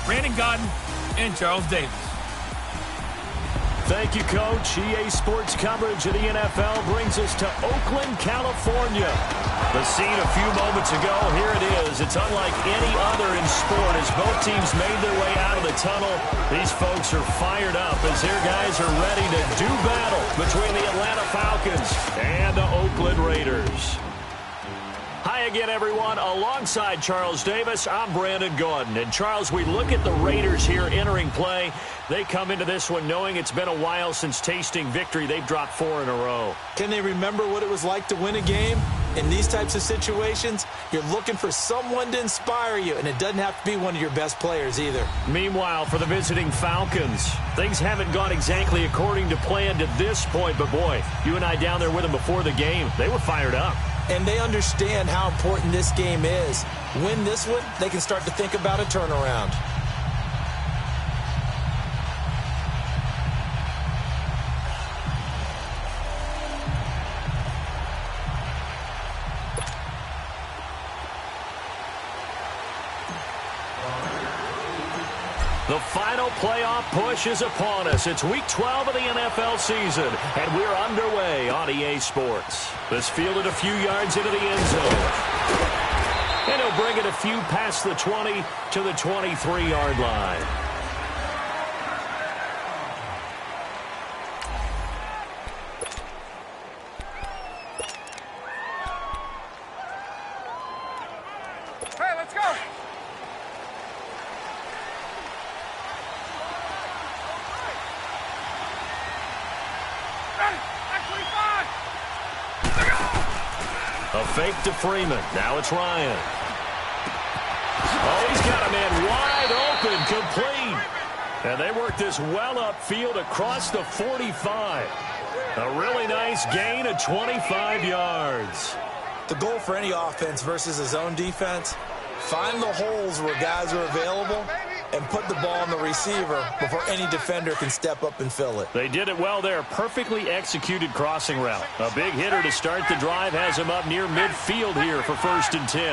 Brandon Gaudin, and Charles Davis. Thank you, Coach. EA Sports coverage of the NFL brings us to Oakland, California. The scene a few moments ago, here it is. It's unlike any other in sport as both teams made their way out of the tunnel. These folks are fired up as their guys are ready to do battle between the Atlanta Falcons and the Oakland Raiders. Hi again, everyone. Alongside Charles Davis, I'm Brandon Gaudin. And, Charles, we look at the Raiders here entering play. They come into this one knowing it's been a while since tasting victory. They've dropped 4 in a row. Can they remember what it was like to win a game? In these types of situations, you're looking for someone to inspire you, and it doesn't have to be one of your best players either. Meanwhile, for the visiting Falcons, things haven't gone exactly according to plan to this point. But, boy, you and I down there with them before the game, they were fired up. And they understand how important this game is. Win this one, they can start to think about a turnaround. The final playoff push is upon us. It's Week 12 of the NFL season, and we're underway on EA Sports. This fielded a few yards into the end zone. And he'll bring it a few past the 20 to the 23-yard line. Hey, let's go! A fake to Freeman. Now it's Ryan. Oh, he's got a man wide open, complete. And they work this well upfield across the 45. A really nice gain of 25 yards. The goal for any offense versus a zone defense, find the holes where guys are available and put the ball on the receiver before any defender can step up and fill it. They did it well there. Perfectly executed crossing route. A big hitter to start the drive has him up near midfield here for 1st and 10.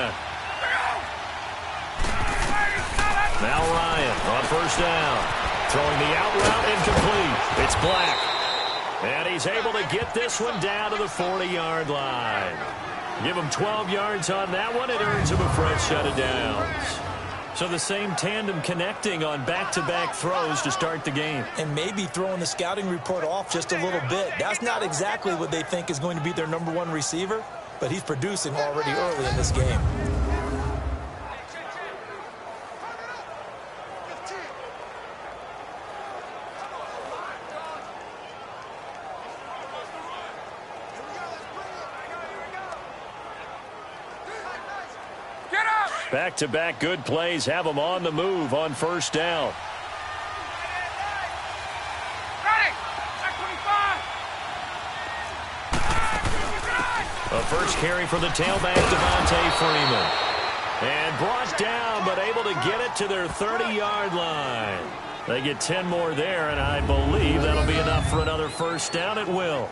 Now Ryan on 1st down. Throwing the out route incomplete. It's Black. And he's able to get this one down to the 40-yard line. Give him 12 yards on that one. It earns him a fresh set of downs. So the same tandem connecting on back-to-back throws to start the game. And maybe throwing the scouting report off just a little bit. That's not exactly what they think is going to be their #1 receiver, but he's producing already early in this game. Back-to-back good plays have them on the move on 1st down. A first carry for the tailback, Devontae Freeman. And brought down, but able to get it to their 30-yard line. They get 10 more there, and I believe that'll be enough for another 1st down. It will.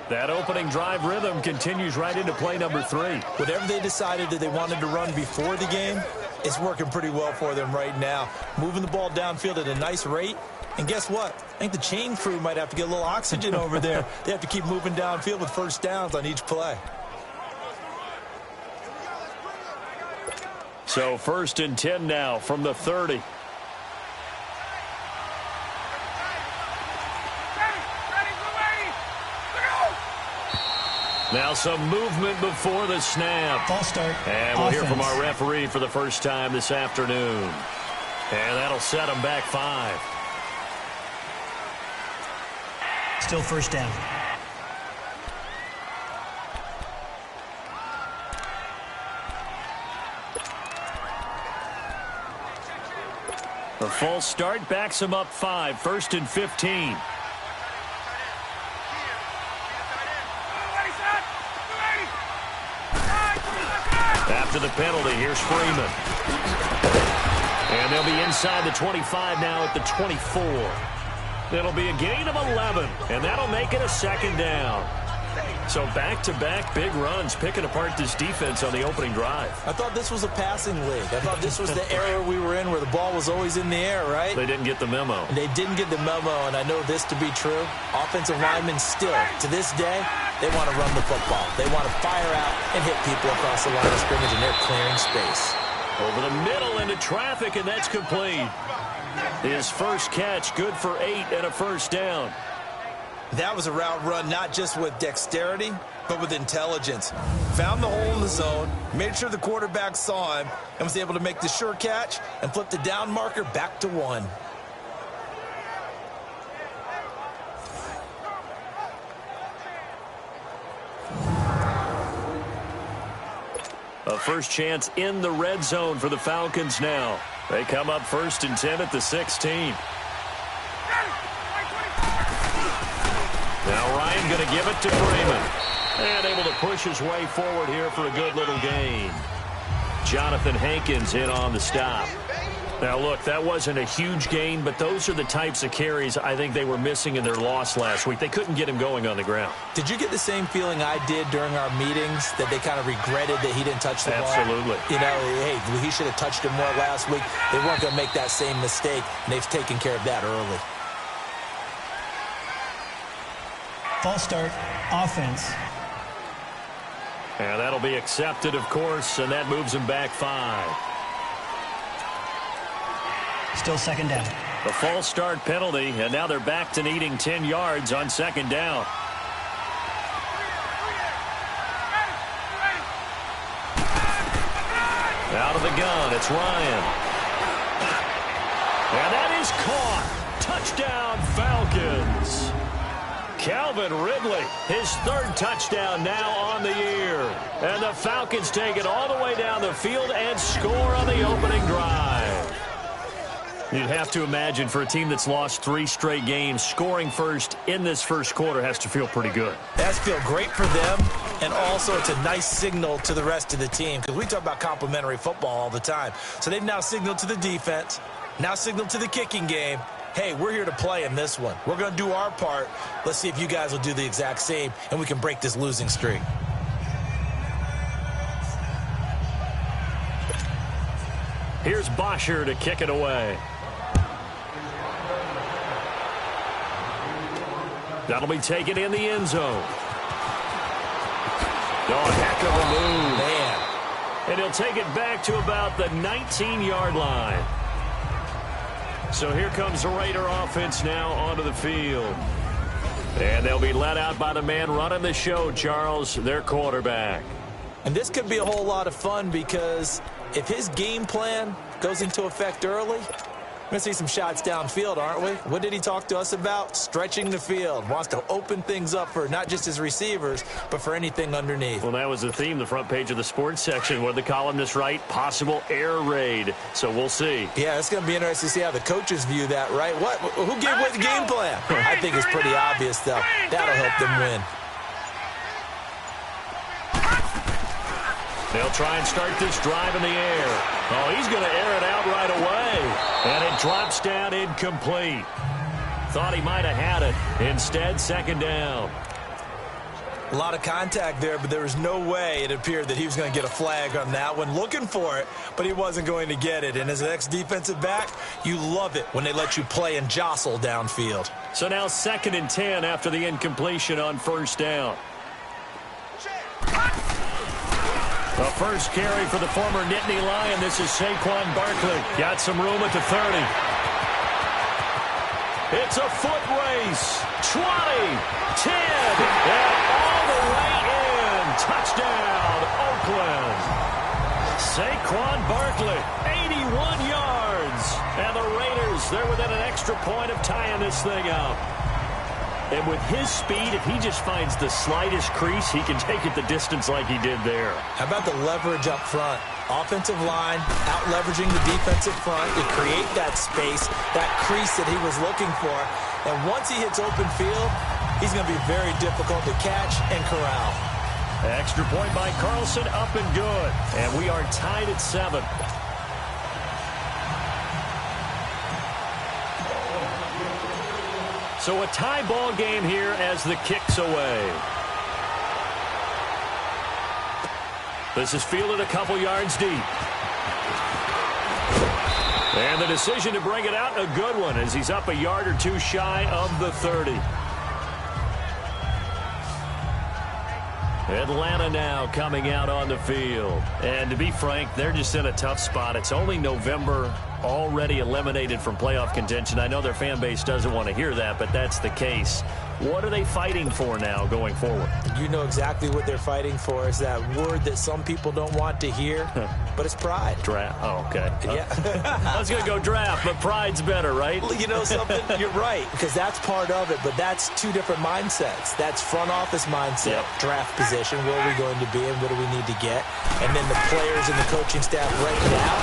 That opening drive rhythm continues right into play number 3. Whatever they decided that they wanted to run before the game, it's working pretty well for them right now. Moving the ball downfield at a nice rate. And guess what? I think the chain crew might have to get a little oxygen over there. They have to keep moving downfield with 1st downs on each play. So 1st and 10 now from the 30. Now some movement before the snap. False start. And we'll hear from our referee for the first time this afternoon. And that'll set them back 5. Still 1st down. The false start backs them up 5. 1st and 15. After the penalty, here's Freeman. And they'll be inside the 25 now at the 24. It'll be a gain of 11, and that'll make it a 2nd down. So back-to-back big runs, picking apart this defense on the opening drive. I thought this was a passing league. I thought this was the era we were in where the ball was always in the air, right? They didn't get the memo. They didn't get the memo, and I know this to be true. Offensive linemen still, to this day, they want to run the football. They want to fire out and hit people across the line of scrimmage, and they're clearing space. Over the middle into traffic, and that's complete. His first catch, good for 8 and a first down. That was a route run not just with dexterity, but with intelligence. Found the hole in the zone, made sure the quarterback saw him, and was able to make the sure catch and flip the down marker back to 1. A first chance in the red zone for the Falcons now. They come up 1st and 10 at the 16. Now Ryan going to give it to Freeman. And able to push his way forward here for a good little gain. Jonathan Hankins in on the stop. Now, look, that wasn't a huge gain, but those are the types of carries I think they were missing in their loss last week. They couldn't get him going on the ground. Did you get the same feeling I did during our meetings, that they kind of regretted that he didn't touch the ball? Absolutely. You know, hey, he should have touched him more last week. They weren't going to make that same mistake, and they've taken care of that early. False start, offense. And that'll be accepted, of course, and that moves him back 5. Still second down. The false start penalty, and now they're back to needing 10 yards on second down. Out of the gun, it's Ryan. And that is caught. Touchdown, Falcons. Calvin Ridley, his 3rd touchdown now on the year. And the Falcons take it all the way down the field and score on the opening drive. You'd have to imagine for a team that's lost 3 straight games, scoring first in this first quarter has to feel pretty good. It has to feel great for them, and also it's a nice signal to the rest of the team, because we talk about complementary football all the time. So they've now signaled to the defense, now signaled to the kicking game, hey, we're here to play in this one. We're going to do our part. Let's see if you guys will do the exact same, and we can break this losing streak. Here's Bosher to kick it away. That'll be taken in the end zone. Oh, heck of a move. Man. And he'll take it back to about the 19-yard line. So here comes the Raider offense now onto the field. And they'll be let out by the man running the show, Charles, their quarterback. And this could be a whole lot of fun, because if his game plan goes into effect early, we're going to see some shots downfield, aren't we? What did he talk to us about? Stretching the field. Wants to open things up for not just his receivers, but for anything underneath. Well, that was the theme, the front page of the sports section. What did the columnists write? Possible air raid. So we'll see. Yeah, it's going to be interesting to see how the coaches view that, right? Who gave away the game plan? I think it's pretty obvious, though. That'll help them win. They'll try and start this drive in the air. Oh, he's going to air it out right away. And it drops down incomplete. Thought he might have had it. Instead, second down. A lot of contact there, but there was no way it appeared that he was going to get a flag on that one. Looking for it, but he wasn't going to get it. And as an ex-defensive back, you love it when they let you play and jostle downfield. So now 2nd and 10 after the incompletion on first down. The first carry for the former Nittany Lion. This is Saquon Barkley. Got some room at the 30. It's a foot race. 20, 10, and all the way in. Touchdown, Oakland. Saquon Barkley, 81 yards. And the Raiders, they're within an extra point of tying this thing up. And with his speed, if he just finds the slightest crease, he can take it the distance like he did there. How about the leverage up front? Offensive line, out-leveraging the defensive front to create that space, that crease that he was looking for. And once he hits open field, he's going to be very difficult to catch and corral. Extra point by Carlson, up and good. And we are tied at 7. So a tie ball game here as the kick's away. This is fielded a couple yards deep. And the decision to bring it out, a good one, as he's up a yard or two shy of the 30. Atlanta now coming out on the field. And to be frank, they're just in a tough spot. It's only November, already eliminated from playoff contention. I know their fan base doesn't want to hear that, but that's the case. What are they fighting for now going forward? You know exactly what they're fighting for. Is that word that some people don't want to hear, but it's pride. Draft. Oh, okay. Yeah. I was going to go draft, but pride's better, right? You know something? You're right, because that's part of it, but that's two different mindsets. That's front office mindset, draft position, where are we going to be and what do we need to get? And then the players and the coaching staff right now,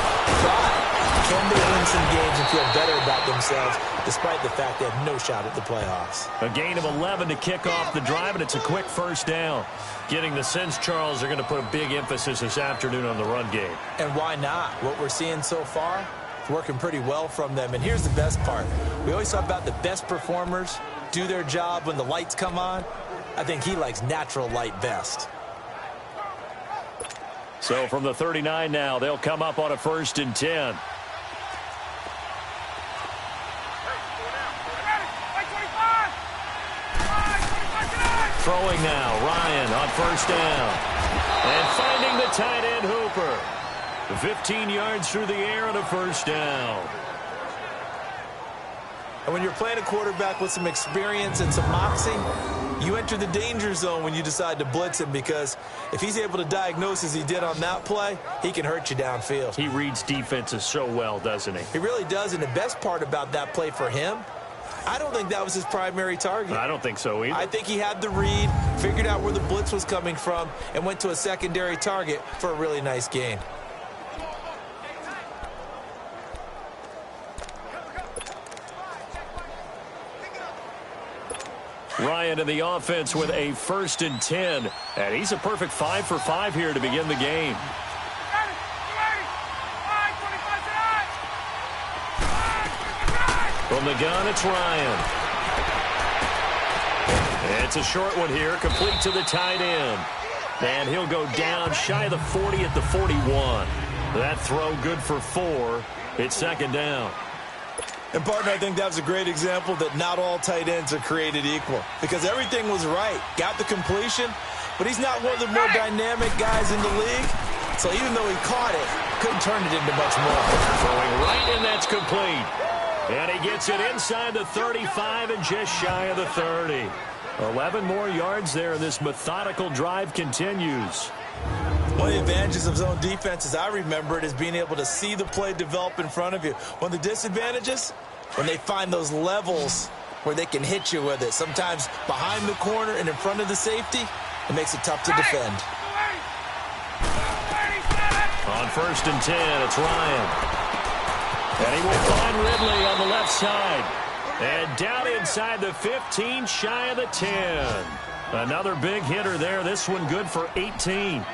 pride. Can they win some games and feel better about themselves despite the fact they have no shot at the playoffs? A gain of 11 to kick off the drive, and it's a quick first down. Getting the sense, Charles, they're going to put a big emphasis this afternoon on the run game. And why not? What we're seeing so far, it's working pretty well from them. And here's the best part. We always talk about the best performers do their job when the lights come on. I think he likes natural light best. So from the 39 now, they'll come up on a 1st and 10. Throwing now, Ryan on 1st down. And finding the tight end, Hooper. 15 yards through the air on a 1st down. And when you're playing a quarterback with some experience and some moxie, you enter the danger zone when you decide to blitz him, because if he's able to diagnose as he did on that play, he can hurt you downfield. He reads defenses so well, doesn't he? He really does, and the best part about that play for him, I don't think that was his primary target. I don't think so either. I think he had the read, figured out where the blitz was coming from, and went to a secondary target for a really nice gain. Ryan in the offense with a 1st and 10. And he's a perfect 5 for 5 here to begin the game. From the gun, it's Ryan. It's a short one here, complete to the tight end. And he'll go down shy of the 40 at the 41. That throw good for 4. It's 2nd down. And, partner, I think that was a great example that not all tight ends are created equal, because everything was right. Got the completion, but he's not one of the more dynamic guys in the league. So even though he caught it, couldn't turn it into much more. Throwing right, and that's complete. And he gets it inside the 35 and just shy of the 30. 11 more yards there, and this methodical drive continues. One of the advantages of zone defense, as I remember it, is being able to see the play develop in front of you. One of the disadvantages, when they find those levels where they can hit you with it, sometimes behind the corner and in front of the safety, it makes it tough to defend. On 1st and 10, it's Ryan. And he will find Ridley on the left side. And down inside the 15, shy of the 10. Another big hitter there. This one good for 18.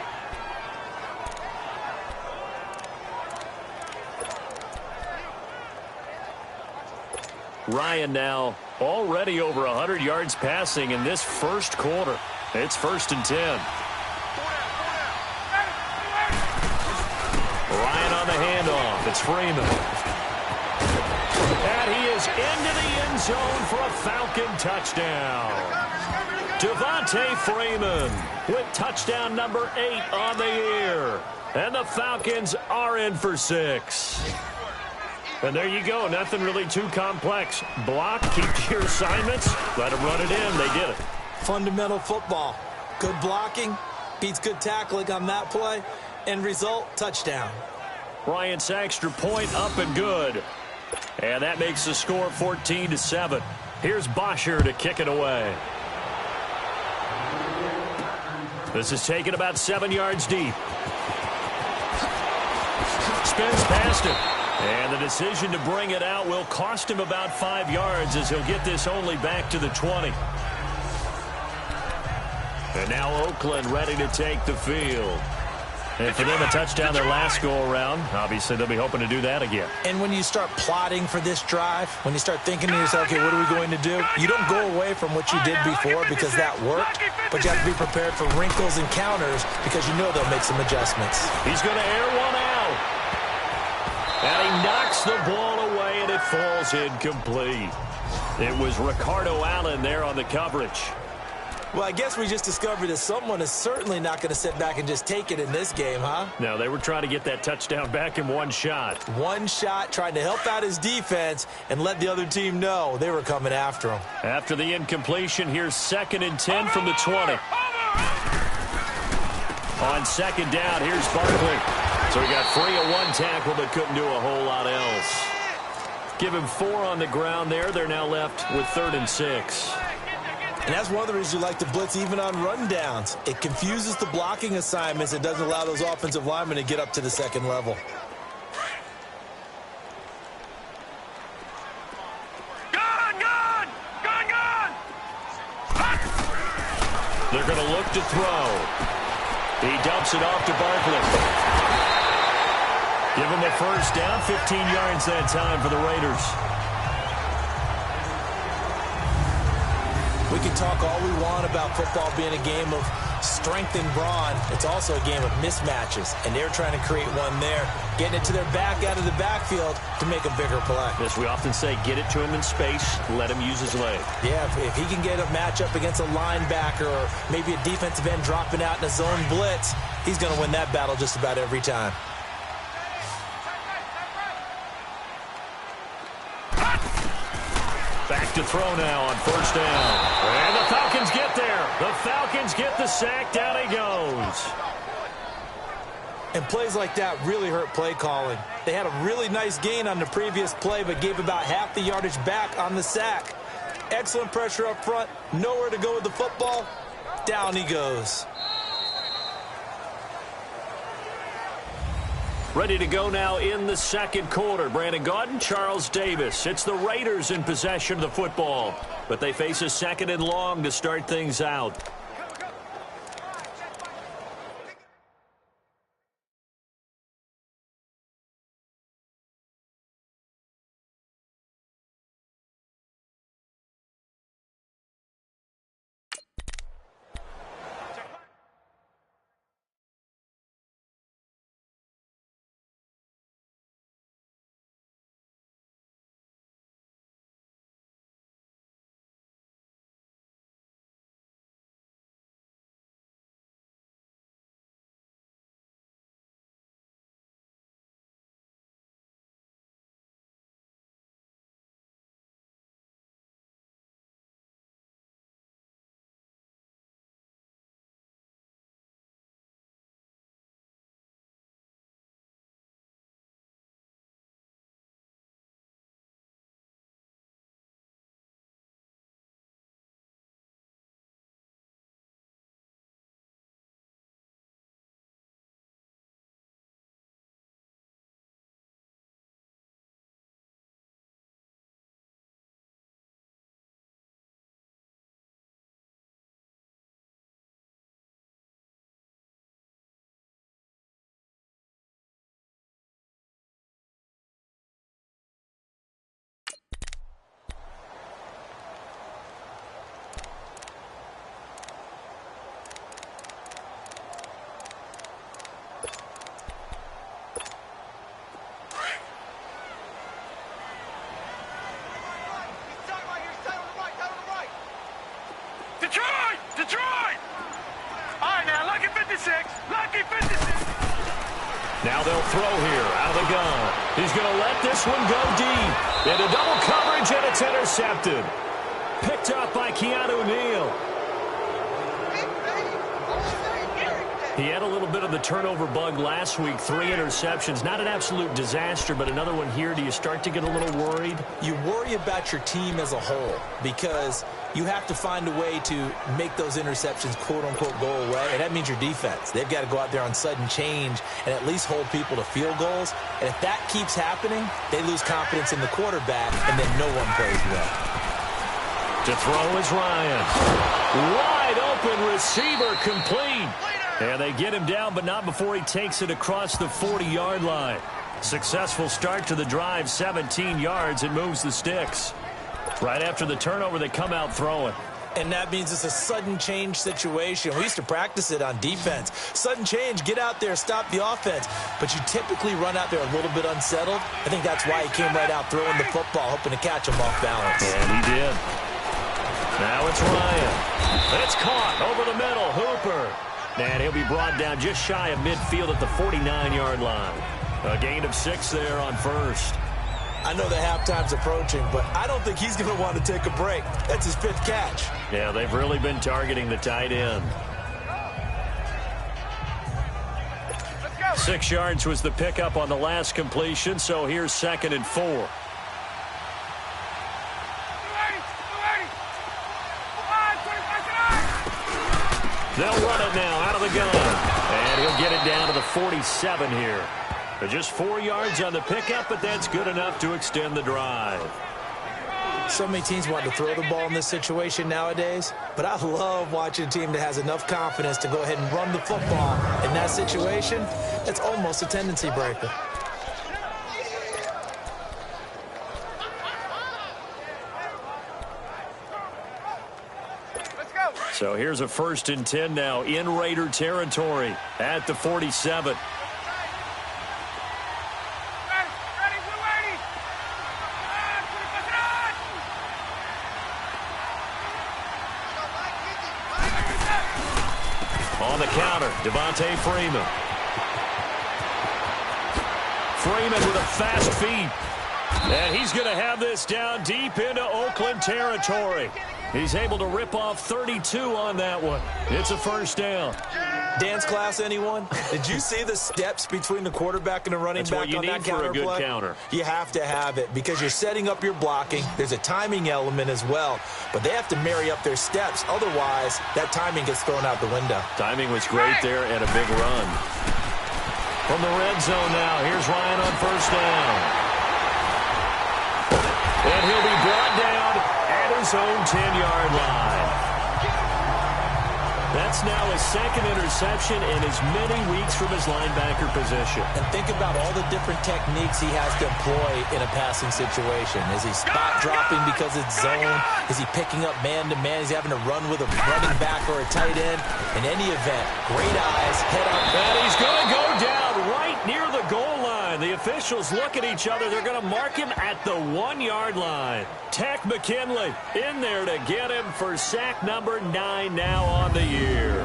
Ryan now already over 100 yards passing in this first quarter. It's 1st and 10. Ryan on the handoff. It's Freeman. And he is into the end zone for a Falcon touchdown. Devontae Freeman with touchdown number 8 on the year. And the Falcons are in for 6. And there you go. Nothing really too complex. Block, keep to your assignments, let them run it in. They did it. Fundamental football. Good blocking beats good tackling on that play. End result, touchdown. Bryant's extra point up and good. And that makes the score 14-7. Here's Bosher to kick it away. This is taken about 7 yards deep. Spins past him. And the decision to bring it out will cost him about 5 yards, as he'll get this only back to the 20. And now Oakland ready to take the field. And for them, a touchdown their last go-around. Obviously, they'll be hoping to do that again. And when you start plotting for this drive, when you start thinking to yourself, okay, what are we going to do? You don't go away from what you did before because that worked, but you have to be prepared for wrinkles and counters because you know they'll make some adjustments. He's going to air one out. And he knocks the ball away, and it falls incomplete. It was Ricardo Allen there on the coverage. Well, I guess we just discovered that someone is certainly not going to sit back and just take it in this game, huh? No, they were trying to get that touchdown back in one shot. One shot, trying to help out his defense and let the other team know they were coming after him. After the incompletion, here's 2nd and 10 from the 20. On second down, here's Barkley. So he got free of one tackle but couldn't do a whole lot else. Give him 4 on the ground there. They're now left with 3rd and 6. And that's one of the reasons you like to blitz even on rundowns. It confuses the blocking assignments. It doesn't allow those offensive linemen to get up to the second level. They're going to look to throw. He dumps it off to Barkley. Give him a first down, 15 yards that time for the Raiders. We can talk all we want about football being a game of strength and brawn. It's also a game of mismatches, and they're trying to create one there, getting it to their back out of the backfield to make a bigger play. Yes, we often say get it to him in space, let him use his leg. Yeah, if he can get a matchup against a linebacker or maybe a defensive end dropping out in a zone blitz, he's going to win that battle just about every time. Back to throw now on first down. And the Falcons get there. The Falcons get the sack. Down he goes. And plays like that really hurt play calling. They had a really nice gain on the previous play, but gave about half the yardage back on the sack. Excellent pressure up front. Nowhere to go with the football. Down he goes. Ready to go now in the second quarter. Brandon Gaudin, Charles Davis. It's the Raiders in possession of the football, but they face a 2nd and long to start things out. Detroit! All right, now, lucky 56. Lucky 56. Now they'll throw here out of the gun. He's going to let this one go deep. Into double coverage, and it's intercepted. Picked up by Keanu Neal. He had a little bit of the turnover bug last week, 3 interceptions. Not an absolute disaster, but another one here. Do you start to get a little worried? You worry about your team as a whole because you have to find a way to make those interceptions, quote-unquote, go away, and that means your defense. They've got to go out there on sudden change and at least hold people to field goals. And if that keeps happening, they lose confidence in the quarterback, and then no one plays well. To throw is Ryan. Wide open receiver complete. And they get him down, but not before he takes it across the 40-yard line. Successful start to the drive, 17 yards, and moves the sticks. Right after the turnover, they come out throwing. And that means it's a sudden change situation. We used to practice it on defense. Sudden change, get out there, stop the offense. But you typically run out there a little bit unsettled. I think that's why he came right out throwing the football, hoping to catch him off balance. And he did. Now it's Ryan. It's caught over the middle. Hooper. And he'll be brought down just shy of midfield at the 49-yard line. A gain of 6 there on first. I know the halftime's approaching, but I don't think he's going to want to take a break. That's his 5th catch. Yeah, they've really been targeting the tight end. 6 yards was the pickup on the last completion, so here's 2nd and 4. They'll run it now out of the gun. And he'll get it down to the 47 here. Just 4 yards on the pickup, but that's good enough to extend the drive. So many teams want to throw the ball in this situation nowadays, but I love watching a team that has enough confidence to go ahead and run the football. In that situation, it's almost a tendency breaker. So here's a 1st and 10 now in Raider territory at the 47. On the counter, Devontae Freeman. Freeman with a fast feet. And he's going to have this down deep into Oakland territory. He's able to rip off 32 on that one. It's a 1st down. Dance class, anyone? Did you see the steps between the quarterback and the running back on that counter play? That's what you need for a good counter. You have to have it because you're setting up your blocking. There's a timing element as well, but they have to marry up their steps. Otherwise, that timing gets thrown out the window. Timing was great there and a big run. From the red zone now, here's Ryan on 1st down. And he'll be brought down at his own 10-yard line. That's now his 2nd interception in as many weeks from his linebacker position. And think about all the different techniques he has to employ in a passing situation. Is he spot dropping because it's zone? Is he picking up man-to-man? Is he having to run with a running back or a tight end? In any event, great eyes, head up. And he's going to go down right near the goal line. The officials look at each other. They're going to mark him at the 1-yard line. Tech McKinley in there to get him for sack number 9 now on the year.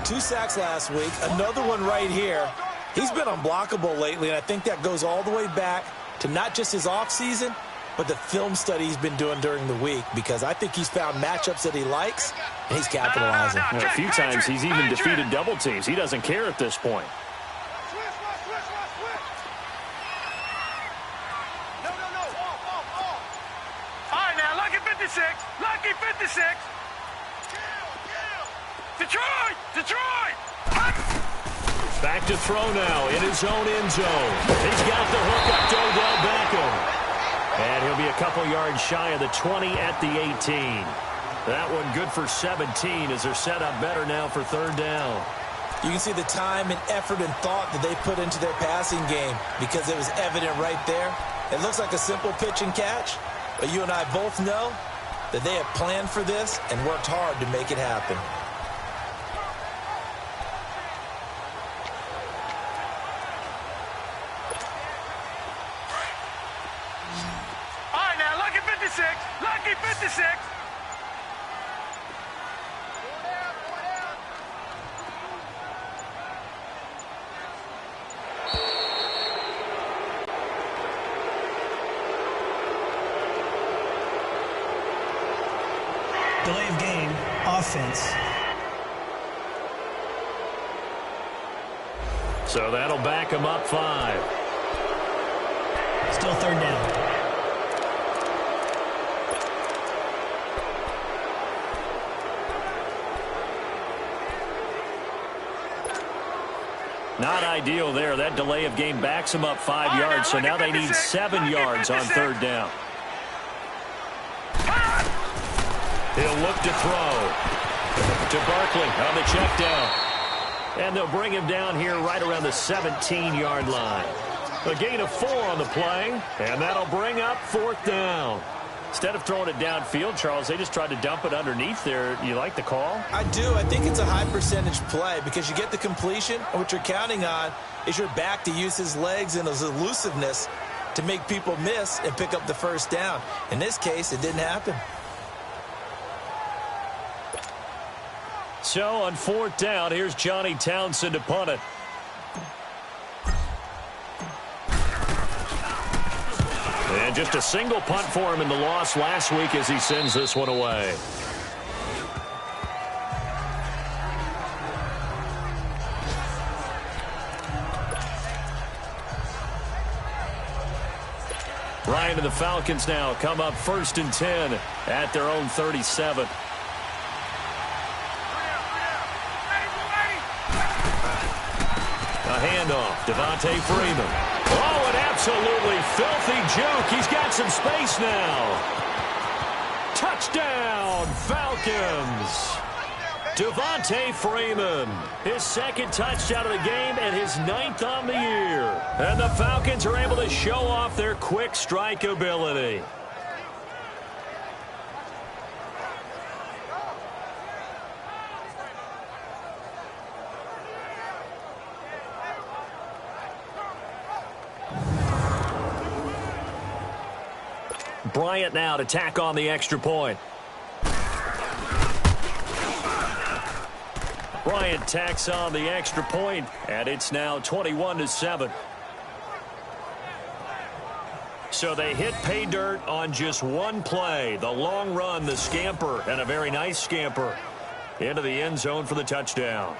2 sacks last week, another one right here. He's been unblockable lately, and I think that goes all the way back to not just his offseason, but the film study he's been doing during the week, because I think he's found matchups that he likes, and he's capitalizing. A few times he's even defeated double teams. He doesn't care at this point. Lucky 56. Detroit! Detroit! Back to throw now in his own end zone. He's got the hook up to Odell Beckham. And he'll be a couple yards shy of the 20 at the 18. That one good for 17 as they're set up better now for 3rd down. You can see the time and effort and thought that they put into their passing game because it was evident right there. It looks like a simple pitch and catch, but you and I both know that they have planned for this and worked hard to make it happen. All right, now, lucky 56. Lucky 56. Delay of game, offense. So that'll back him up 5. Still 3rd down. Not ideal there. That delay of game backs him up 5 yards, so now they need 7 yards on 3rd down. He'll look to throw to Barkley on the check down. And they'll bring him down here right around the 17-yard line. A gain of 4 on the play, and that'll bring up 4th down. Instead of throwing it downfield, Charles, they just tried to dump it underneath there. You like the call? I do. I think it's a high-percentage play because you get the completion, and what you're counting on is your back to use his legs and his elusiveness to make people miss and pick up the first down. In this case, it didn't happen. So on 4th down, here's Johnny Townsend to punt it. And just a single punt for him in the loss last week as he sends this one away. Ryan and the Falcons now come up 1st and 10 at their own 37. A handoff, Devontae Freeman. Oh, an absolutely filthy juke. He's got some space now. Touchdown, Falcons. Devontae Freeman, his 2nd touchdown of the game and his 9th on the year. And the Falcons are able to show off their quick strike ability. Bryant now to tack on the extra point. Bryant tacks on the extra point, and it's now 21-7. So they hit pay dirt on just one play. The long run, the scamper, and a very nice scamper into the end zone for the touchdown.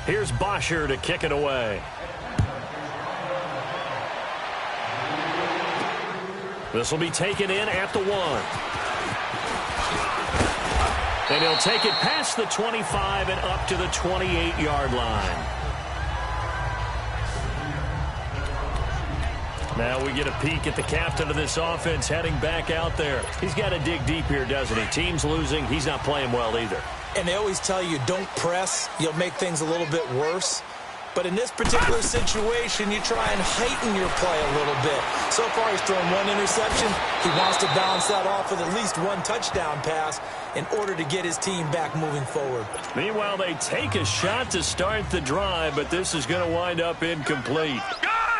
Here's Bosher to kick it away. This will be taken in at the 1. And he'll take it past the 25 and up to the 28-yard line. Now we get a peek at the captain of this offense heading back out there. He's got to dig deep here, doesn't he? Team's losing. He's not playing well either. And they always tell you, don't press. You'll make things a little bit worse. But in this particular situation, you try and heighten your play a little bit. So far, he's thrown 1 interception. He wants to balance that off with at least 1 touchdown pass in order to get his team back moving forward. Meanwhile, they take a shot to start the drive, but this is going to wind up incomplete.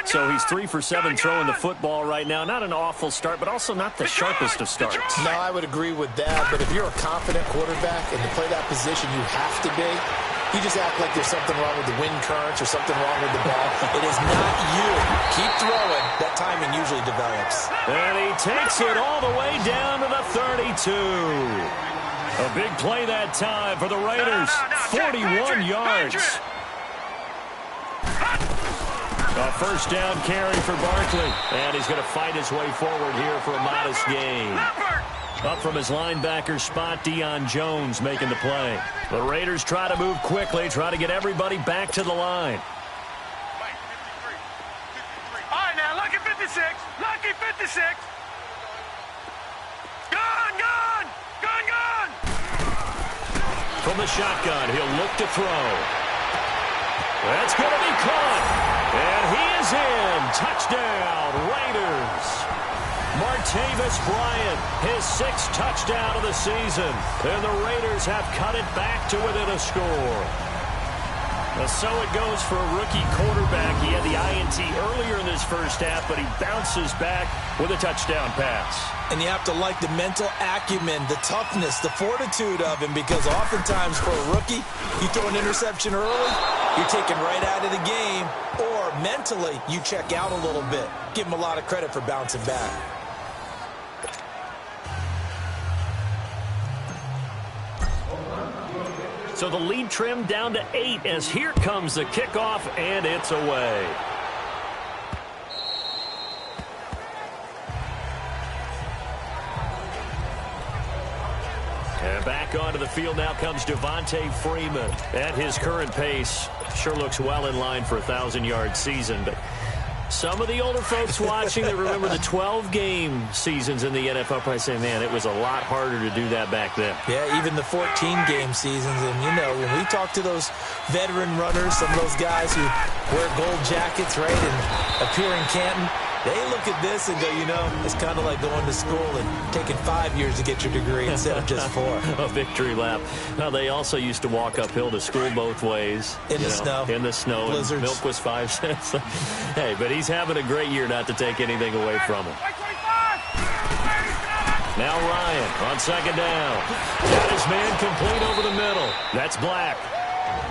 So he's 3 for 7 throwing the football right now. Not an awful start, but also not the sharpest of starts. No, I would agree with that. But if you're a confident quarterback and to play that position, you have to be. You just act like there's something wrong with the wind currents or something wrong with the ball. It is not you. Keep throwing. That timing usually develops. And he takes it all the way down to the 32. A big play that time for the Raiders. 41 yards. A first down carry for Barkley. And he's going to fight his way forward here for a modest gain. Up from his linebacker spot, Deion Jones making the play. The Raiders try to move quickly, try to get everybody back to the line. All right, now, lucky 56. Lucky 56. Gun! From the shotgun, he'll look to throw. That's going to be caught. And he is in. Touchdown, Raiders. Martavis Bryant, his 6th touchdown of the season. And the Raiders have cut it back to within a score. So it goes for a rookie quarterback. He had the INT earlier in this first half, but he bounces back with a touchdown pass. And you have to like the mental acumen, the toughness, the fortitude of him, because oftentimes for a rookie, you throw an interception early, you're taken right out of the game, or mentally you check out a little bit. Give him a lot of credit for bouncing back. So the lead trimmed down to 8 as here comes the kickoff, and it's away. And back onto the field now comes Devontae Freeman. At his current pace, sure looks well in line for a 1,000-yard season, but Some of the older folks watching that remember the 12-game seasons in the NFL probably say, man, it was a lot harder to do that back then. Yeah, even the 14-game seasons. And, you know, when we talk to those veteran runners, some of those guys who wear gold jackets, right, and appear in Canton, they look at this and go, you know, it's kind of like going to school and taking 5 years to get your degree instead of just 4. A victory lap. Now, they also used to walk uphill to school both ways. In the snow. In the snow. Blizzards. Milk was 5 cents. Hey, but he's having a great year, not to take anything away from him. Now Ryan on second down. Got his man complete over the middle. That's Black.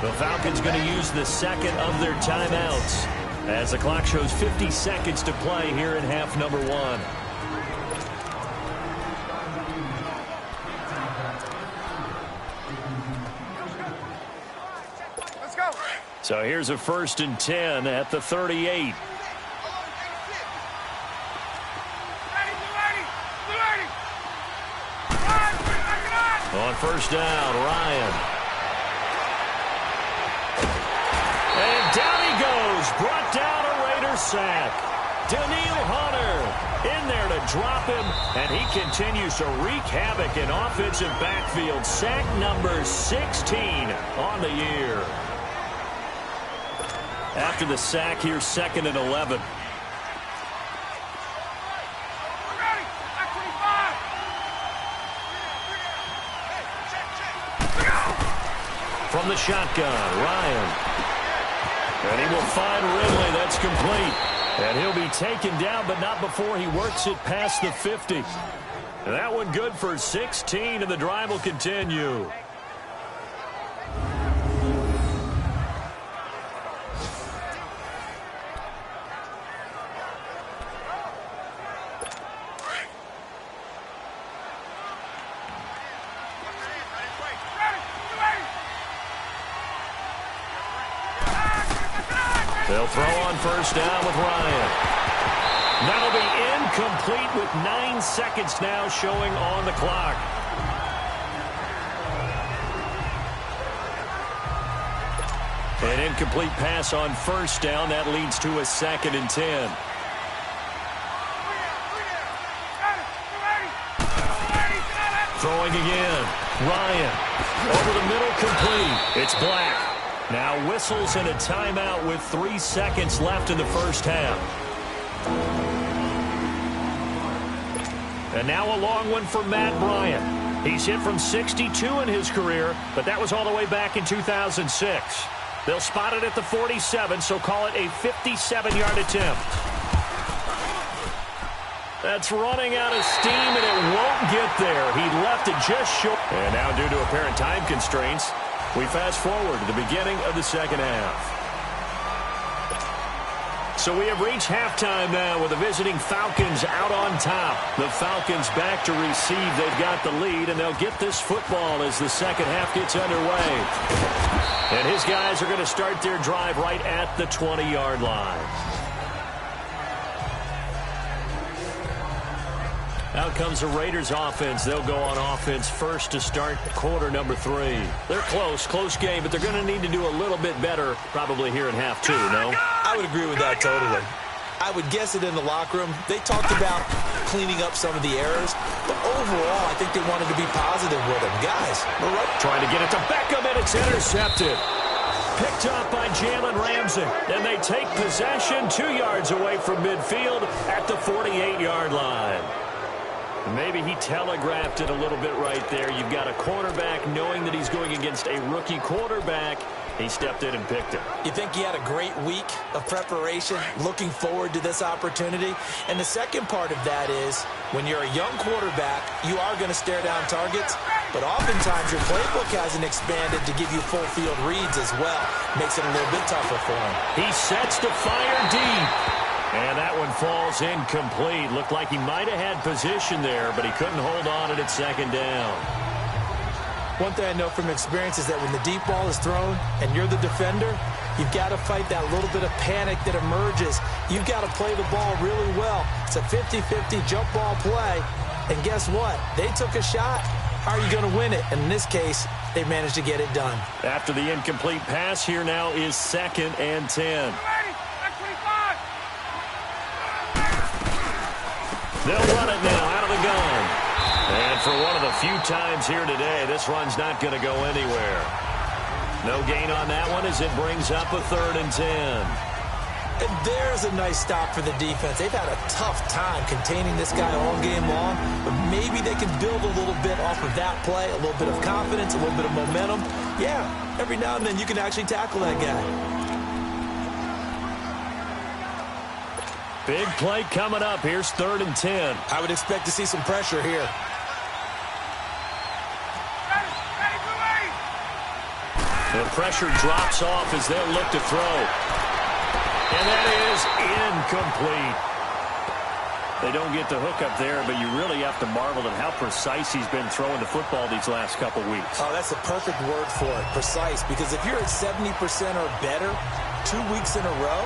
The Falcons going to use the second of their timeouts as the clock shows 50 seconds to play here in half number 1. Let's go. So here's a 1st and 10 at the 38. On 1st down, Ryan. And down he goes. Brought down a Raider sack. Daniil Hunter in there to drop him, and he continues to wreak havoc in offensive backfield. Sack number 16 on the year. After the sack, here's 2nd and 11. From the shotgun, Ryan. And he will find Ridley. That's complete. And he'll be taken down, but not before he works it past the 50. And that one good for 16, and the drive will continue. They'll throw on 1st down with Ryan. That'll be incomplete with 9 seconds now showing on the clock. An incomplete pass on 1st down. That leads to a 2nd and 10. Throwing again. Ryan. Over the middle, complete. It's Black. Now whistles and a timeout with 3 seconds left in the 1st half. And now a long one for Matt Bryant. He's hit from 62 in his career, but that was all the way back in 2006. They'll spot it at the 47, so call it a 57-yard attempt. That's running out of steam, and it won't get there. He left it just short. And now due to apparent time constraints, we fast forward to the beginning of the 2nd half. So we have reached halftime now with the visiting Falcons out on top. The Falcons back to receive. They've got the lead, and they'll get this football as the 2nd half gets underway. And his guys are going to start their drive right at the 20-yard line. Out comes the Raiders offense. They'll go on offense first to start quarter number 3. They're close game, but they're going to need to do a little bit better probably here in half 2, no? I would agree with that totally. I would guess it in the locker room. They talked about cleaning up some of the errors, but overall, I think they wanted to be positive with them. Guys, we're right. Trying to get it to Beckham, and it's intercepted. Picked up by Jalen Ramsey, and they take possession 2 yards away from midfield at the 48-yard line. Maybe he telegraphed it a little bit right there. You've got a quarterback knowing that he's going against a rookie quarterback. He stepped in and picked it. You think he had a great week of preparation, looking forward to this opportunity? And the second part of that is, when you're a young quarterback, you are going to stare down targets, but oftentimes your playbook hasn't expanded to give you full field reads as well. Makes it a little bit tougher for him. He sets to fire deep. And that one falls incomplete. Looked like he might have had position there, but he couldn't hold on at 2nd down. One thing I know from experience is that when the deep ball is thrown and you're the defender, you've got to fight that little bit of panic that emerges. You've got to play the ball really well. It's a 50-50 jump ball play. And guess what? They took a shot. How are you going to win it? And in this case, they managed to get it done. After the incomplete pass, here now is 2nd and 10. They'll run it now out of the gun. And for one of the few times here today, this run's not going to go anywhere. No gain on that one as it brings up a 3rd and 10. And there's a nice stop for the defense. They've had a tough time containing this guy all game long, but maybe they can build a little bit off of that play, a little bit of confidence, a little bit of momentum. Yeah, every now and then you can actually tackle that guy. Big play coming up. Here's 3rd and 10. I would expect to see some pressure here. The pressure drops off as they'll look to throw. And that is incomplete. They don't get the hook up there, but you really have to marvel at how precise he's been throwing the football these last couple weeks. Oh, that's the perfect word for it, precise. Because if you're at 70% or better 2 weeks in a row,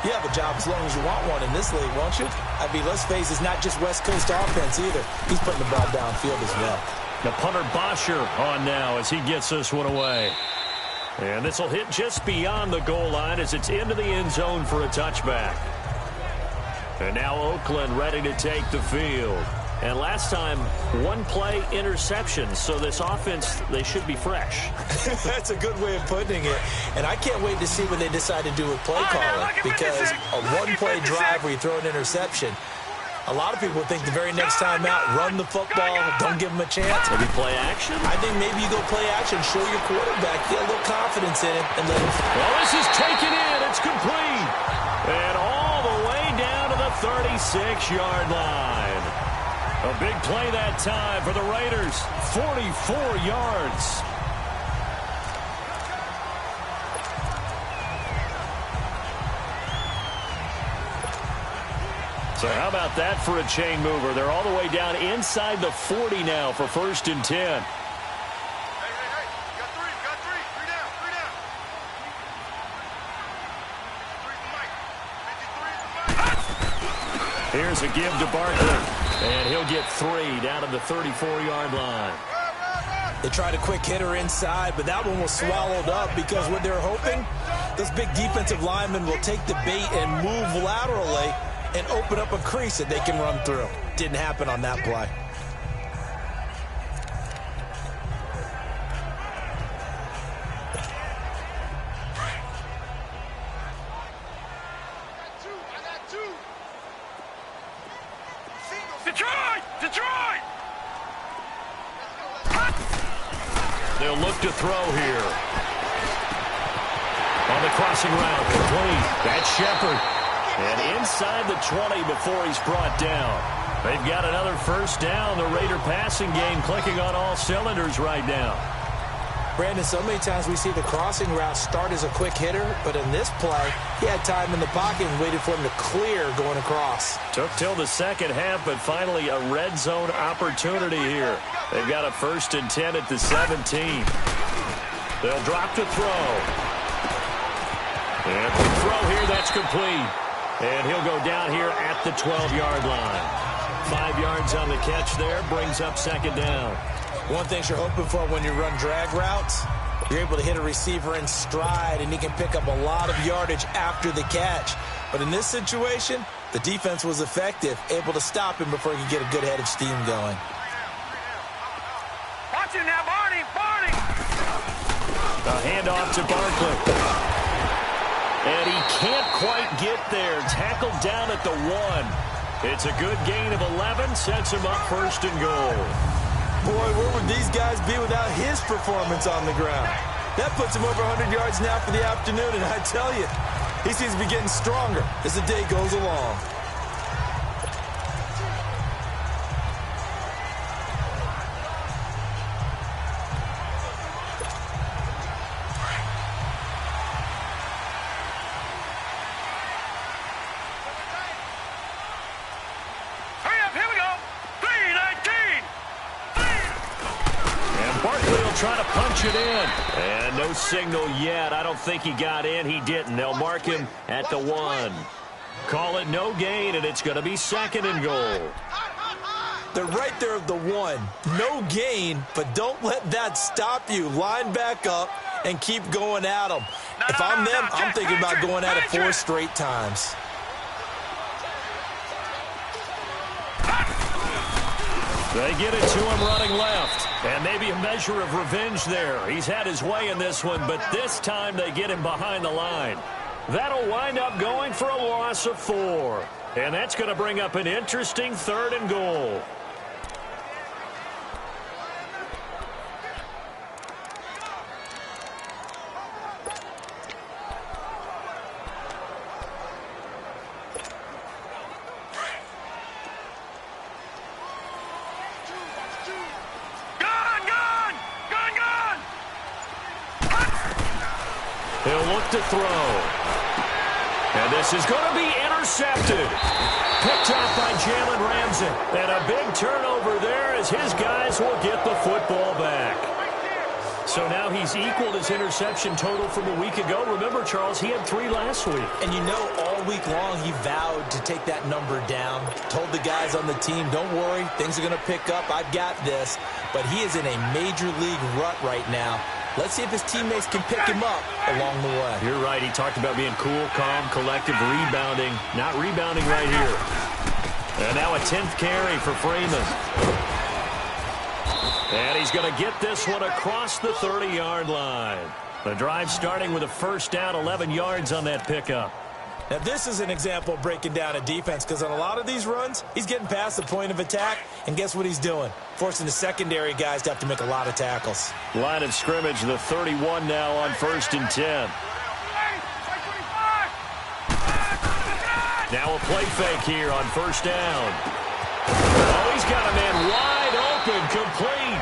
you have a job as long as you want one in this league, won't you? I mean, let's face it, it's not just West Coast offense either. He's putting the ball downfield as well. The punter Bosher on now as he gets this one away. And this will hit just beyond the goal line as it's into the end zone for a touchback. And now Oakland ready to take the field. And last time, 1 play interception. So this offense, they should be fresh. That's a good way of putting it. And I can't wait to see what they decide to do with play calling. Because a 1-play drive where you throw an interception, a lot of people think the very next time out, run the football, don't give them a chance. Maybe play action? I think maybe you go play action, show your quarterback, get a little confidence in him, and let him. Well, this is taken in. It's complete. And all the way down to the 36-yard line. A big play that time for the Raiders. 44 yards. So how about that for a chain mover? They're all the way down inside the 40 now for 1st and 10. Hey, got three. Three down. Here's a give to Barkley. And he'll get 3 down to the 34-yard line. They tried a quick hitter inside, but that one was swallowed up because what they're hoping, those big defensive linemen will take the bait and move laterally and open up a crease that they can run through. Didn't happen on that play. Detroit! They'll look to throw here. On the crossing route, complete. That's Shepard. And inside the 20 before he's brought down. They've got another 1st down. The Raider passing game clicking on all cylinders right now. Brandon, so many times we see the crossing route start as a quick hitter, but in this play, he had time in the pocket and waited for him to clear going across. Took till the second half, but finally a red zone opportunity here. They've got a 1st and 10 at the 17. They'll drop to throw. And the throw here, that's complete. And he'll go down here at the 12-yard line. 5 yards on the catch there, brings up 2nd down. One thing you're hoping for when you run drag routes, you're able to hit a receiver in stride, and he can pick up a lot of yardage after the catch. But in this situation, the defense was effective, able to stop him before he could get a good head of steam going. Watch it now, Barney! A handoff to Barkley. And he can't quite get there. Tackled down at the 1. It's a good gain of 11. Sets him up 1st and goal. Boy, where would these guys be without his performance on the ground? That puts him over 100 yards now for the afternoon, and I tell you, he seems to be getting stronger as the day goes along. Trying to punch it in. And no signal yet. I don't think he got in. He didn't. They'll mark him at the 1. Call it no gain, and it's going to be 2nd and goal. They're right there at the 1. No gain, but don't let that stop you. Line back up and keep going at them. If I'm them, I'm thinking about going at it 4 straight times. They get it to him running left. And maybe a measure of revenge there. He's had his way in this one, but this time they get him behind the line. That'll wind up going for a loss of 4. And that's going to bring up an interesting 3rd and goal. He'll look to throw. And this is going to be intercepted. Picked off by Jalen Ramsey. And a big turnover there as his guys will get the football back. So now he's equaled his interception total from a week ago. Remember, Charles, he had 3 last week. And you know, all week long he vowed to take that number down. Told the guys on the team, don't worry, things are going to pick up. I've got this. But he is in a major league rut right now. Let's see if his teammates can pick him up along the way. You're right. He talked about being cool, calm, collective, rebounding. Not rebounding right here. And now a 10th carry for Freeman. And he's going to get this one across the 30-yard line. The drive starting with a first down, 11 yards on that pickup. Now, this is an example of breaking down a defense because on a lot of these runs, he's getting past the point of attack, and guess what he's doing? Forcing the secondary guys to have to make a lot of tackles. Line of scrimmage, the 31 now on 1st and 10. Now a play fake here on 1st down. Oh, he's got a man wide open, complete.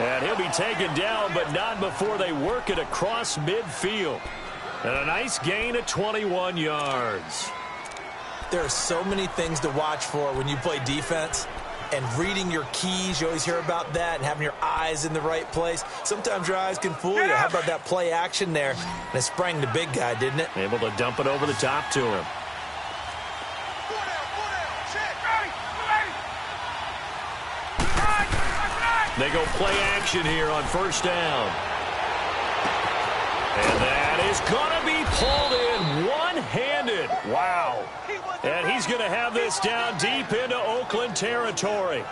And he'll be taken down, but not before they work it across midfield. And a nice gain of 21 yards. There are so many things to watch for when you play defense. And reading your keys, you always hear about that, and having your eyes in the right place. Sometimes your eyes can fool you. How about that play action there? And it sprang the big guy, didn't it? Able to dump it over the top to him. They go play action here on 1st down. And that is going to be pulled in one-handed. Wow. And he's going to have this down deep into Oakland territory.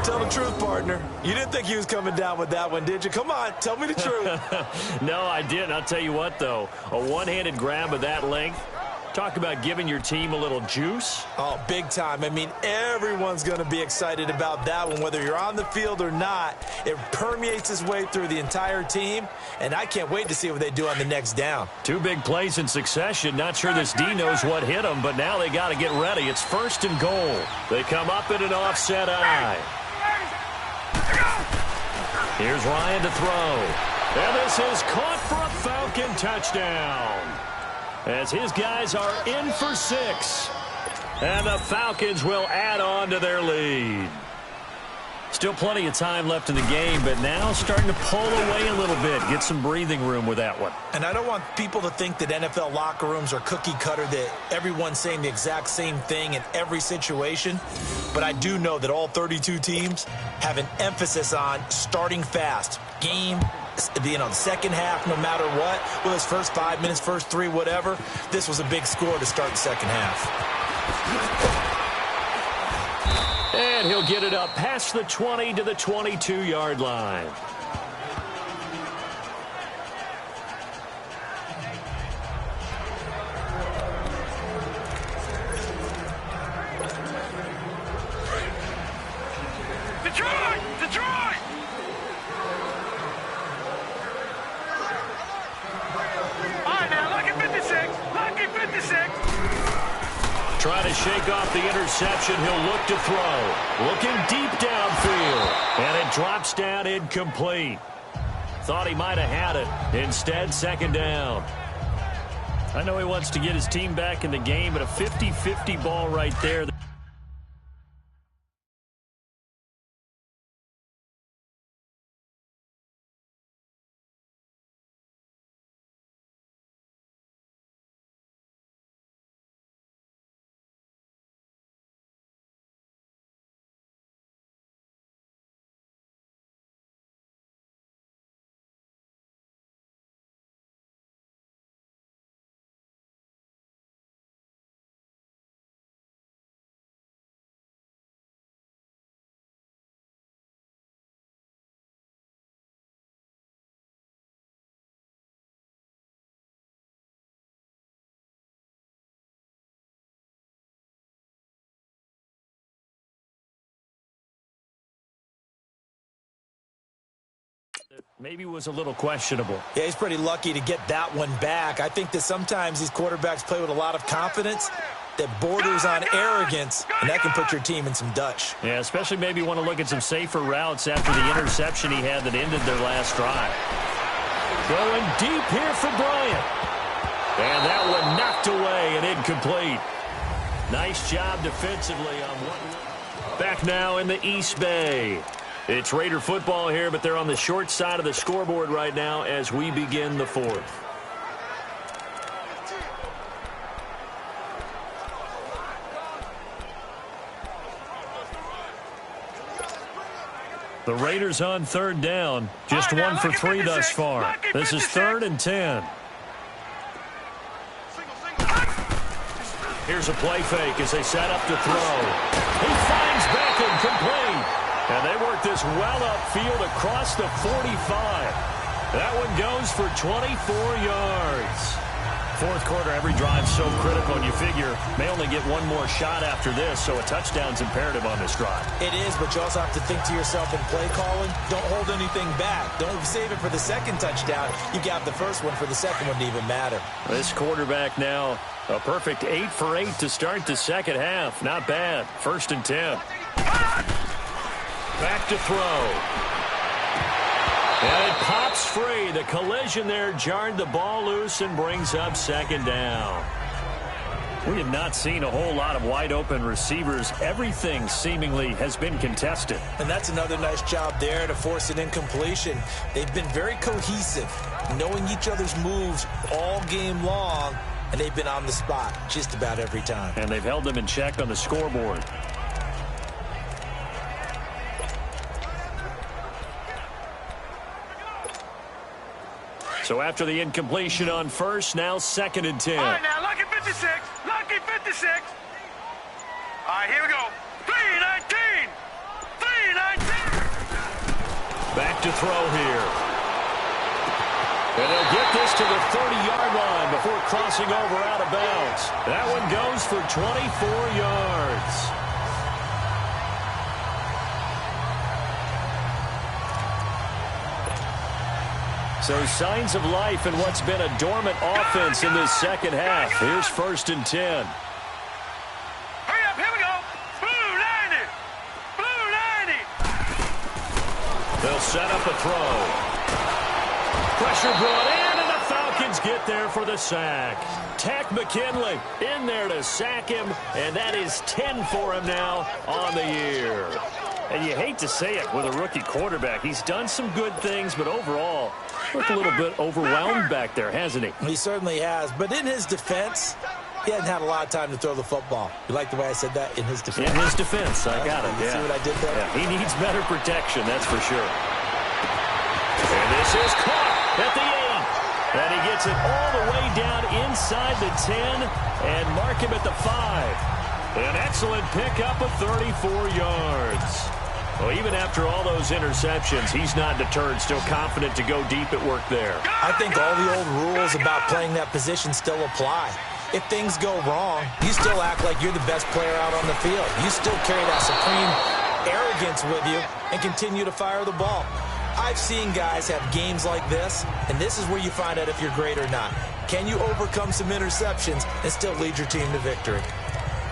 Tell the truth, partner. You didn't think he was coming down with that one, did you? Come on, tell me the truth. No, I didn't. I'll tell you what, though. A one-handed grab of that length. Talk about giving your team a little juice. Oh, big time. I mean, everyone's going to be excited about that one, whether you're on the field or not. It permeates its way through the entire team, and I can't wait to see what they do on the next down. 2 big plays in succession. Not sure this D knows what hit them, but now they got to get ready. It's 1st and goal. They come up in an offset eye. Here's Ryan to throw. And this is caught for a Falcon touchdown. As his guys are in for 6. And the Falcons will add on to their lead. Still plenty of time left in the game, but now starting to pull away a little bit. Get some breathing room with that one. And I don't want people to think that NFL locker rooms are cookie cutter, that everyone's saying the exact same thing in every situation. But I do know that all 32 teams have an emphasis on starting fast. Game, the second half, no matter what, whether it's first 5 minutes, first 3, whatever, this was a big score to start the second half. And he'll get it up past the 20 to the 22-yard line. Trying to shake off the interception. He'll look to throw. Looking deep downfield. And it drops down incomplete. Thought he might have had it. Instead, 2nd down. I know he wants to get his team back in the game, but a 50-50 ball right there. Maybe was a little questionable. Yeah, he's pretty lucky to get that one back. I think that sometimes these quarterbacks play with a lot of confidence that borders on arrogance, and that can put your team in some Dutch. Yeah, especially maybe want to look at some safer routes after the interception he had that ended their last drive. Going deep here for Bryant. And that one knocked away and incomplete. Nice job defensively on one. Back now in the East Bay. It's Raider football here, but they're on the short side of the scoreboard right now as we begin the fourth. The Raiders on third down. Just 1 for 3 thus far. This is 3rd and 10. Here's a play fake as they set up to throw. He finds Beckham complete. And they work this well upfield across the 45. That one goes for 24 yards. Fourth quarter, every drive so critical, and you figure may only get one more shot after this, so a touchdown's imperative on this drive. It is, but you also have to think to yourself in play calling, don't hold anything back. Don't save it for the second touchdown. You got the first one for the second one to even matter. This quarterback now, a perfect 8 for 8 to start the second half. Not bad. 1st and 10. Back to throw. And it pops free. The collision there jarred the ball loose and brings up 2nd down. We have not seen a whole lot of wide-open receivers. Everything seemingly has been contested. And that's another nice job there to force an incompletion. They've been very cohesive, knowing each other's moves all game long, and they've been on the spot just about every time. And they've held them in check on the scoreboard. So after the incompletion on first, now 2nd and 10. All right, now, lucky 56. Lucky 56. All right, here we go. 3-19. 3-19. Back to throw here. And they'll get this to the 30-yard line before crossing over out of bounds. That one goes for 24 yards. So signs of life in what's been a dormant offense in this second half. Here's 1st and 10. Hurry up, here we go. Blue 90. Blue 90. They'll set up a throw. Pressure brought in, and the Falcons get there for the sack. Tack McKinley in there to sack him, and that is 10 for him now on the year. And you hate to say it with a rookie quarterback. He's done some good things, but overall, looked a little bit overwhelmed back there, hasn't he? He certainly has. But in his defense, he hasn't had a lot of time to throw the football. You like the way I said that? In his defense. In his defense. I got it. You Yeah. see what I did there? Yeah, he needs better protection, that's for sure. And this is caught at the 8. And he gets it all the way down inside the 10 and mark him at the 5. An excellent pickup of 34 yards. Well, even after all those interceptions, he's not deterred, still confident to go deep at work there. I think all the old rules about playing that position still apply. If things go wrong, you still act like you're the best player out on the field. You still carry that supreme arrogance with you and continue to fire the ball. I've seen guys have games like this, and this is where you find out if you're great or not. Can you overcome some interceptions and still lead your team to victory?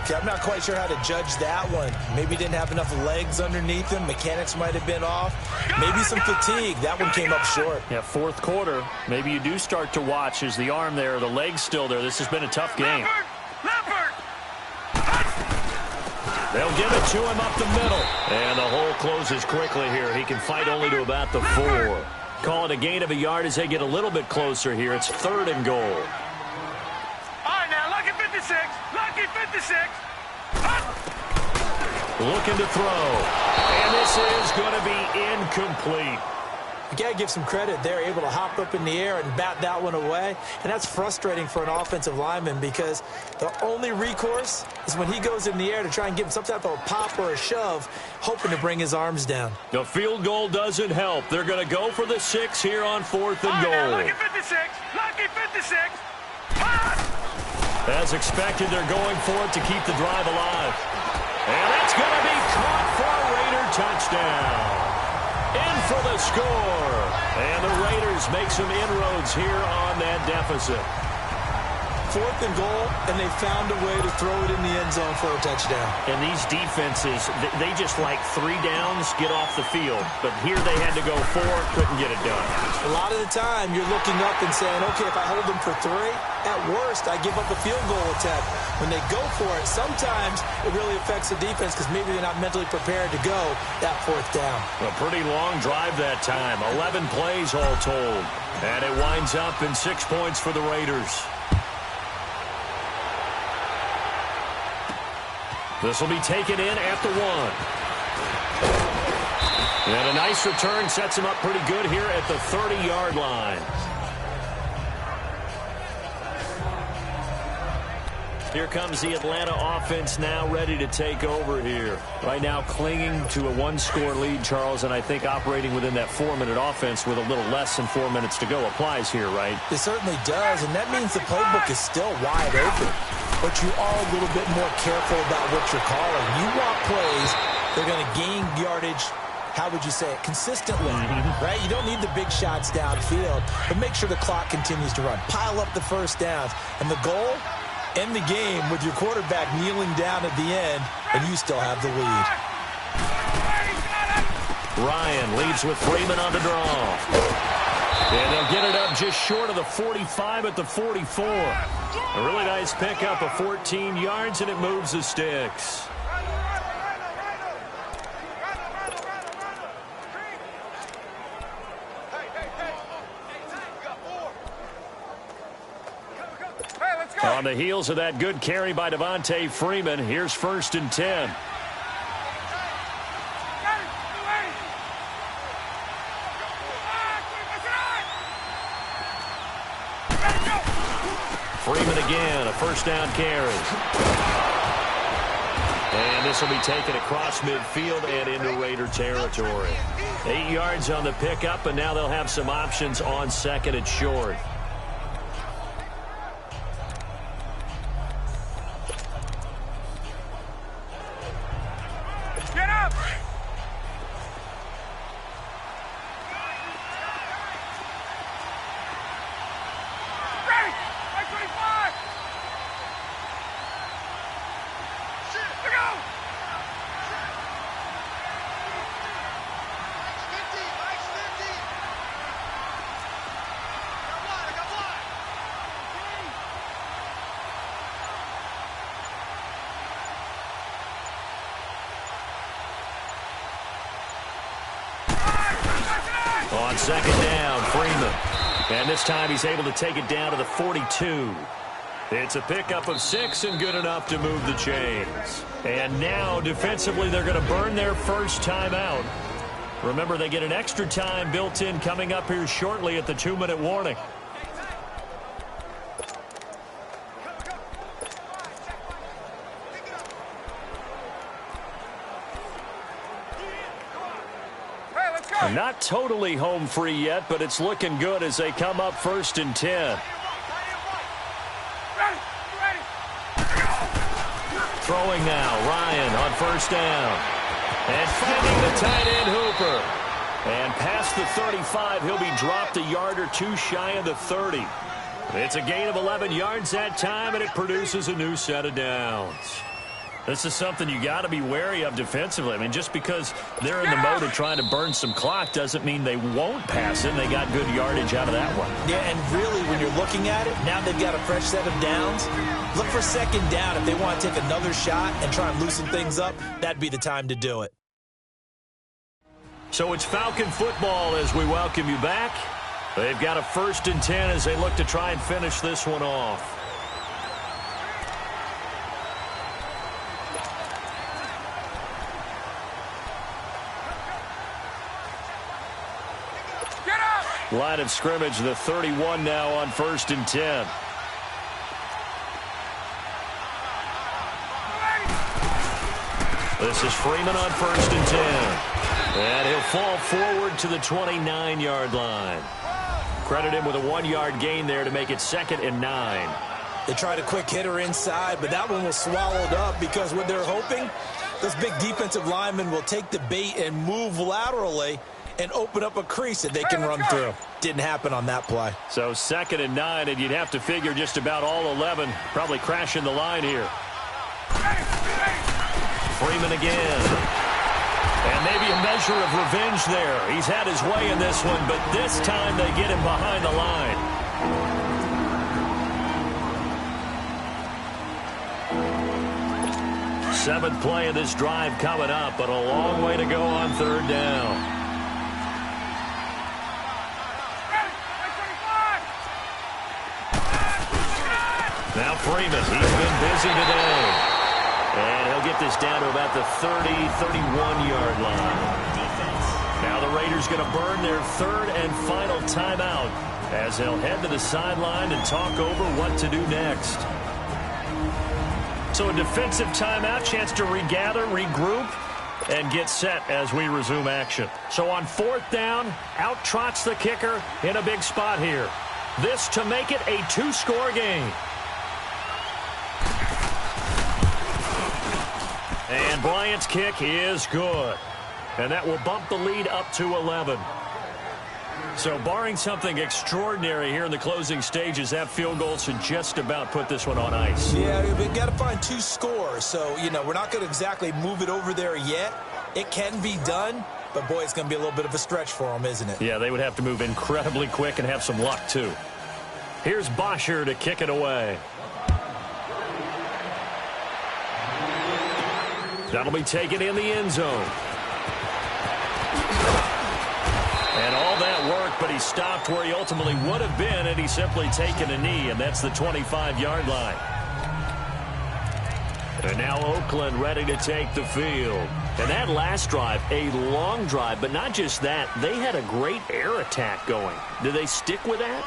Okay, I'm not quite sure how to judge that one. Maybe didn't have enough legs underneath him. Mechanics might have been off. Maybe some fatigue. That one came up short. Yeah, fourth quarter. Maybe you do start to watch as the arm there, the leg's still there. This has been a tough game. They'll give it to him up the middle. And the hole closes quickly here. He can fight only to about the 4. Call it a gain of a yard as they get a little bit closer here. It's 3rd and goal. All right, now, lucky 56. Lucky 56. Looking to throw. And this is going to be incomplete. You got to give some credit. They're able to hop up in the air and bat that one away. And that's frustrating for an offensive lineman because the only recourse is when he goes in the air to try and give him some type of a pop or a shove, hoping to bring his arms down. The field goal doesn't help. They're going to go for the 6 here on 4th and goal. Now, lucky 56. Lucky 56. As expected, they're going for it to keep the drive alive. And that's going to be caught for a Raider touchdown. in for the score. And the Raiders make some inroads here on that deficit. 4th and goal, and they found a way to throw it in the end zone for a touchdown. And these defenses, they just like 3 downs, get off the field. But here they had to go 4, couldn't get it done. A lot of the time, you're looking up and saying, okay, if I hold them for 3, at worst, I give up a field goal attempt. When they go for it, sometimes it really affects the defense because maybe they're not mentally prepared to go that 4th down. A pretty long drive that time, 11 plays all told. And it winds up in 6 points for the Raiders. This will be taken in at the 1. And a nice return sets him up pretty good here at the 30-yard line. Here comes the Atlanta offense now ready to take over here. Right now clinging to a 1-score lead, Charles, and I think operating within that 4-minute offense with a little less than 4 minutes to go applies here, right? It certainly does, and that means the playbook is still wide open. But you are a little bit more careful about what you're calling. You want plays that are going to gain yardage, how would you say it, consistently, right? You don't need the big shots downfield, but make sure the clock continues to run. Pile up the first downs. And the goal, end the game with your quarterback kneeling down at the end, and you still have the lead. Ryan leads with Freeman on the draw. And they'll get it up just short of the 45 at the 44. A really nice pickup of 14 yards, and it moves the sticks. On the heels of that good carry by Devontae Freeman, here's 1st and 10. Freeman again, a 1st down carry. And this will be taken across midfield and into Raider territory. 8 yards on the pickup, and now they'll have some options on 2nd and short. Get up! Ready! 25! Here we go! On 2nd down, Freeman. And this time he's able to take it down to the 42. It's a pickup of 6 and good enough to move the chains. And now, defensively, they're going to burn their first timeout. Remember, they get an extra time built in coming up here shortly at the 2-minute warning. Not totally home free yet, but it's looking good as they come up 1st and 10. Throwing now, Ryan on 1st down. And finding the tight end Hooper. And past the 35, he'll be dropped a yard or 2 shy of the 30. It's a gain of 11 yards that time, and it produces a new set of downs. This is something you got to be wary of defensively. I mean, just because they're in the mode of trying to burn some clock doesn't mean they won't pass it. They got good yardage out of that one. Yeah, and really, when you're looking at it, now they've got a fresh set of downs. Look for 2nd down. If they want to take another shot and try and loosen things up, that'd be the time to do it. So it's Falcon football as we welcome you back. They've got a 1st and 10 as they look to try and finish this one off. Line of scrimmage, the 31 now on 1st and 10. This is Freeman on 1st and 10. And he'll fall forward to the 29-yard line. Credit him with a 1-yard gain there to make it 2nd and 9. They tried a quick hitter inside, but that one was swallowed up because what they're hoping, those big defensive linemen will take the bait and move laterally and open up a crease that they can run through. Didn't happen on that play. So 2nd and 9, and you'd have to figure just about all 11 probably crashing the line here. Freeman again. And maybe a measure of revenge there. He's had his way in this one, but this time they get him behind the line. Seventh play of this drive coming up, but a long way to go on 3rd down. Now Freeman, he's been busy today. And he'll get this down to about the 30, 31-yard line. Now the Raiders going to burn their 3rd and final timeout as they'll head to the sideline and talk over what to do next. So a defensive timeout, chance to regather, regroup, and get set as we resume action. So on 4th down, out trots the kicker in a big spot here. This to make it a 2-score game. And Bryant's kick is good. And that will bump the lead up to 11. So barring something extraordinary here in the closing stages, that field goal should just about put this one on ice. Yeah, we've got to find 2 scores. So, we're not going to exactly move it over there yet. It can be done, but, boy, it's going to be a little bit of a stretch for them, isn't it? Yeah, they would have to move incredibly quick and have some luck, too. Here's Bosher to kick it away. That'll be taken in the end zone. And all that work, but he stopped where he ultimately would have been had he simply taken a knee, and that's the 25-yard line. And now Oakland ready to take the field. And that last drive, a long drive, but not just that. They had a great air attack going. Do they stick with that?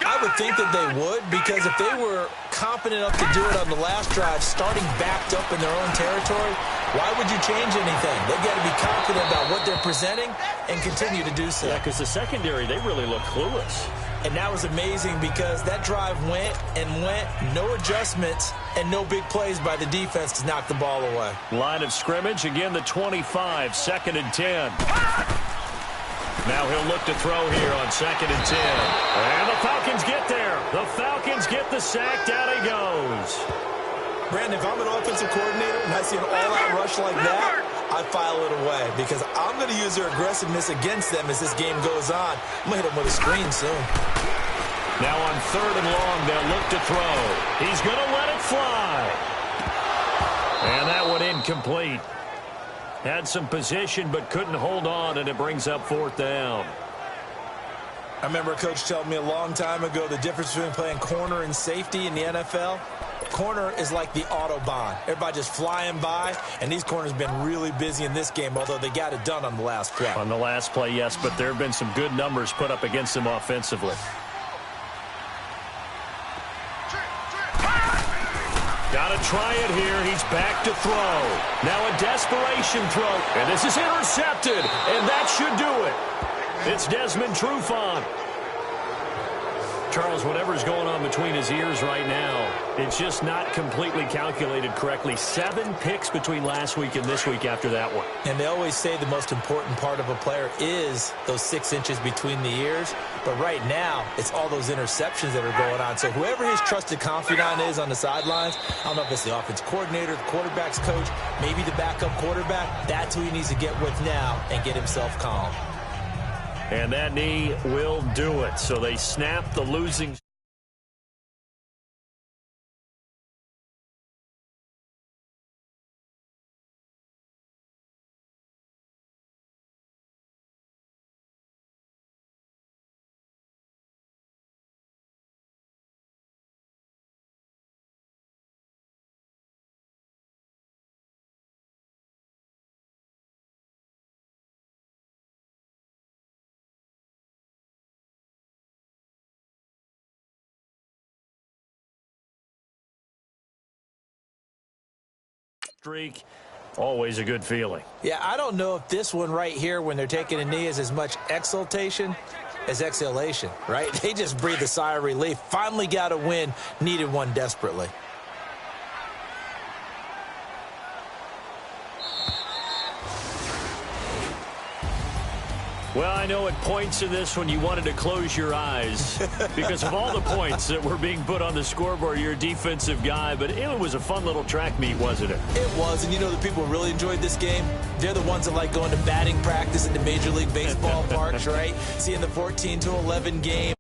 I would think that they would, because if they were confident enough to do it on the last drive, starting backed up in their own territory, why would you change anything? They've got to be confident about what they're presenting and continue to do so. Yeah, because the secondary, they really look clueless. And that was amazing because that drive went and went, no adjustments, and no big plays by the defense to knock the ball away. Line of scrimmage, again the 25, 2nd and 10. Now he'll look to throw here on 2nd and 10. And the Falcons get there. The Falcons get the sack. Down he goes. Brandon, if I'm an offensive coordinator and I see an all-out rush like that, I file it away because I'm going to use their aggressiveness against them as this game goes on. I'm going to hit them with a screen soon. Now on 3rd and long, they'll look to throw. He's going to let it fly. And that one incomplete. Had some position but couldn't hold on, and it brings up 4th down. I remember a coach telling me a long time ago the difference between playing corner and safety in the NFL. Corner is like the Autobahn. Everybody just flying by, and these corners have been really busy in this game, although they got it done on the last play. On the last play, yes, but there have been some good numbers put up against them offensively. Got to try it here. He's back to throw. Now a desperation throw. And this is intercepted. And that should do it. It's Desmond Trufant. Charles, whatever's going on between his ears right now, it's just not completely calculated correctly. 7 picks between last week and this week after that one. And they always say the most important part of a player is those 6 inches between the ears. But right now, it's all those interceptions that are going on. So whoever his trusted confidant is on the sidelines, I don't know if it's the offense coordinator, the quarterback's coach, maybe the backup quarterback, that's who he needs to get with now and get himself calm. And that knee will do it. So they snap the losing. Streak, always a good feeling. Yeah, I don't know if this one right here when they're taking a knee is as much exultation as exhalation, right? They just breathe a sigh of relief. Finally got a win, needed one desperately. Well, I know at points in this one you wanted to close your eyes because of all the points that were being put on the scoreboard. You're a defensive guy, but it was a fun little track meet, wasn't it? It was, and you know the people who really enjoyed this game? They're the ones that like going to batting practice at the Major League Baseball parks, right? Seeing the 14-11 game.